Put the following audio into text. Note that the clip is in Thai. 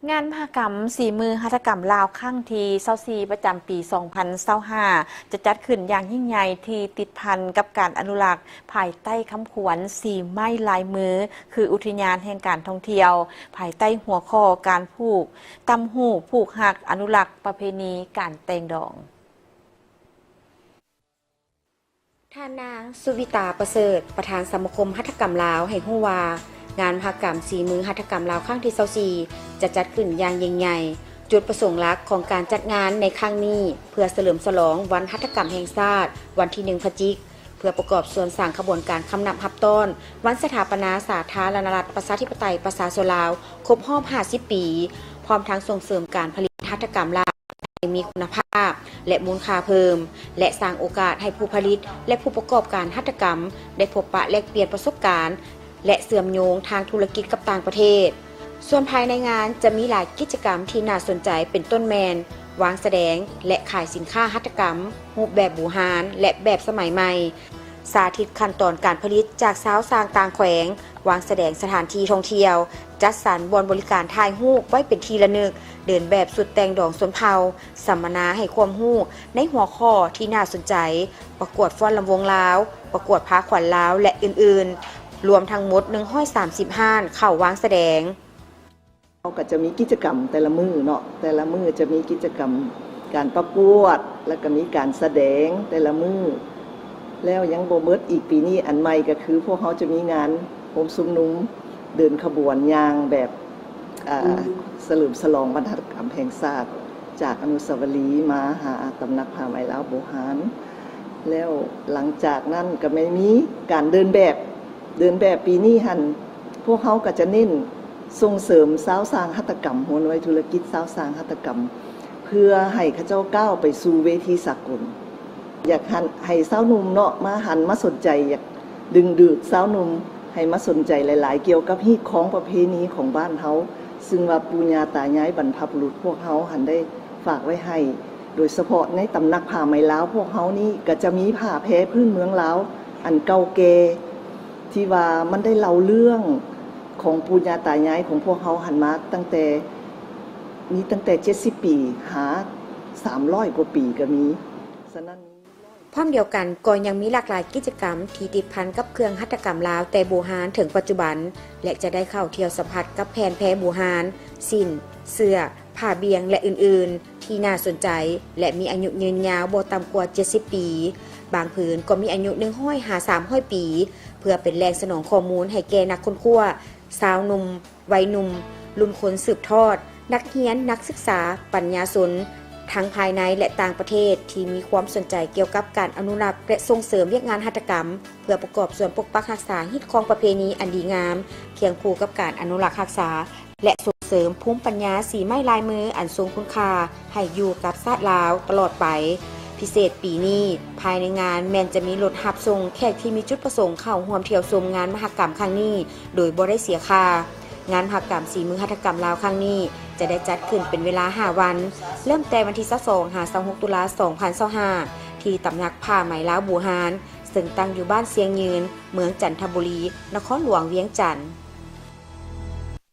งานมหกรรมสีมือหัตถกรรมลาวครั้งที่24ประจำปี 2025จะจัดขึ้นอย่างยิ่งใหญ่ที่ติดพันกับการอนุรักษ์ภายใต้คำขวัญสีไม้ลายมือคืออุทยานแห่งการท่องเที่ยวภายใต้หัวข้อการผูกตำหูผูกหักอนุรักษ์ประเพณีการแต่งดองท่านนางสุวิตาประเสริฐประธานสมาคมหัตถกรรมลาวให้ฮู้ว่างานมหกรรมสีมือหัตถกรรมลาวครั้งที่24จะจัดขึ้นอย่างยิ่งใหญ่จุดประสงค์หลักของการจัดงานในครั้งนี้เพื่อเฉลิมฉลองวันหัตถกรรมแห่งชาติวันที่1พฤศจิกายนเพื่อประกอบส่วนสร้างขบวนการคำนับฮับต้อนวันสถาปนาสาธารณรัฐประชาธิปไตยประชาชนลาวครบรอบ50 ปีพร้อมทั้งส่งเสริมการผลิตหัตถกรรมลาวให้มีคุณภาพและมูลค่าเพิ่มและสร้างโอกาสให้ผู้ผลิตและผู้ประกอบการหัตถกรรมได้พบปะแลกเปลี่ยนประสบการณ์และเชื่อมโยงทางธุรกิจกับต่างประเทศส่วนภายในงานจะมีหลายกิจกรรมที่น่าสนใจเป็นต้นแมนวางแสดงและขายสินค้าหัตถกรรมรูปแบบบูฮานและแบบสมัยใหม่สาธิตขั้นตอนการผลิตจากชาวสร้างต่างแขวงวางแสดงสถานที่ท่องเที่ยวจัดสรรบริการถ่ายรูปไว้เป็นทีละนึกเดินแบบสุดแต่งดองชนเผ่าสัมมนาให้ความรู้ในหัวข้อที่น่าสนใจประกวดฟ้อนลำวงลาวประกวดพาขวัญลาวและอื่นๆรวมทั้งหมด130ห้านเข้าวางแสดงเขาก็จะมีกิจกรรมแต่ละมื้อเนาะแต่ละมื้อจะมีกิจกรรมการประกวดแล้วก็มีการแสดงแต่ละมื้อแล้วยังบ่หมดอีกปีนี้อันใหม่ก็คือพวกเขาจะมีงานโฮมซุมนุ้มเดินขบวนยางแบบเฉลิมฉลองวันหัตถกรรมแห่งชาติจากอนุสาวรีย์มาหาตำหนักผ้าไหมลาวโบราณแล้วหลังจากนั้นก็ไม่มีการเดินแบบปีนี้หันพวกเขาก็จะเน้นส่งเสริมสาวสร้างหัตถกรรมหัวหน่วยธุรกิจสาวสร้างหัตถกรรมเพื่อให้เขาเจ้าก้าวไปสู่เวทีสากลอยากให้สาวหนุ่มเนาะมาหันมาสนใจอยากดึงดูดสาวหนุ่มให้มาสนใจหลายๆเกี่ยวกับฮีตของประเพณีของบ้านเฮาซึ่งว่าปู่ย่าตายายบรรพบุรุษพวกเฮาหันได้ฝากไว้ให้โดยเฉพาะในตำหนักผ้าไหมลาวพวกเฮานี่ก็จะมีผ้าแพรพื้นเมืองลาวอันเก่าแก่ที่ว่ามันได้เล่าเรื่องของปู่ย่าตายายของพวกเฮาหันมาตั้งแต่70 ปีหา300 กว่าปีก็มีฉะนั้นพร้อมเดียวกันก็ยังมีหลากหลายกิจกรรมที่ติดพันกับเครื่องหัตถกรรมลาวแต่โบราณถึงปัจจุบันและจะได้เข้าเที่ยวสัมผัสกับแผ่นแพรโบราณสิ้นเสื้อผ้าเบียงและอื่นๆที่น่าสนใจและมีอายุยืนยาวบ่ต่ำกว่า70 ปีบางผืนก็มีอายุ100 300 ปีเพื่อเป็นแหล่งสนองข้อมูลให้แก่นักค้นคว้าสาวหนุ่มวัยหนุ่มรุ่นคนสืบทอดนักเรียนนักศึกษาปัญญาชนทั้งภายในและต่างประเทศที่มีความสนใจเกี่ยวกับการอนุรักษ์และส่งเสริมเวียกงานหัตถกรรมเพื่อประกอบส่วนปกปักรักษาฮิตของประเพณีอันดีงามเคียงคู่กับการอนุรักษ์รักษาและส่งเสริมภูมิปัญญาสีไม้ลายมืออันทรงคุณค่าให้อยู่กับชาติลาวตลอดไปพิเศษปีนี้ภายในงานแม้นจะมีรถรับส่งแขกที่มีจุดประสงค์เข้าร่วมเที่ยวชมงานมหกรรมครั้งนี้โดยบ่ได้เสียค่างานมหกรรมสีมือหัตถกรรมลาวครั้งนี้จะได้จัดขึ้นเป็นเวลา5 วันเริ่มแต่วันที่22-26 ตุลาคม 2025ที่ตำหนักผ้าไหมลาวบูฮานซึ่งตั้งอยู่บ้านเสียงยืนเมืองจันทบุรีนครหลวงเวียงจันทร์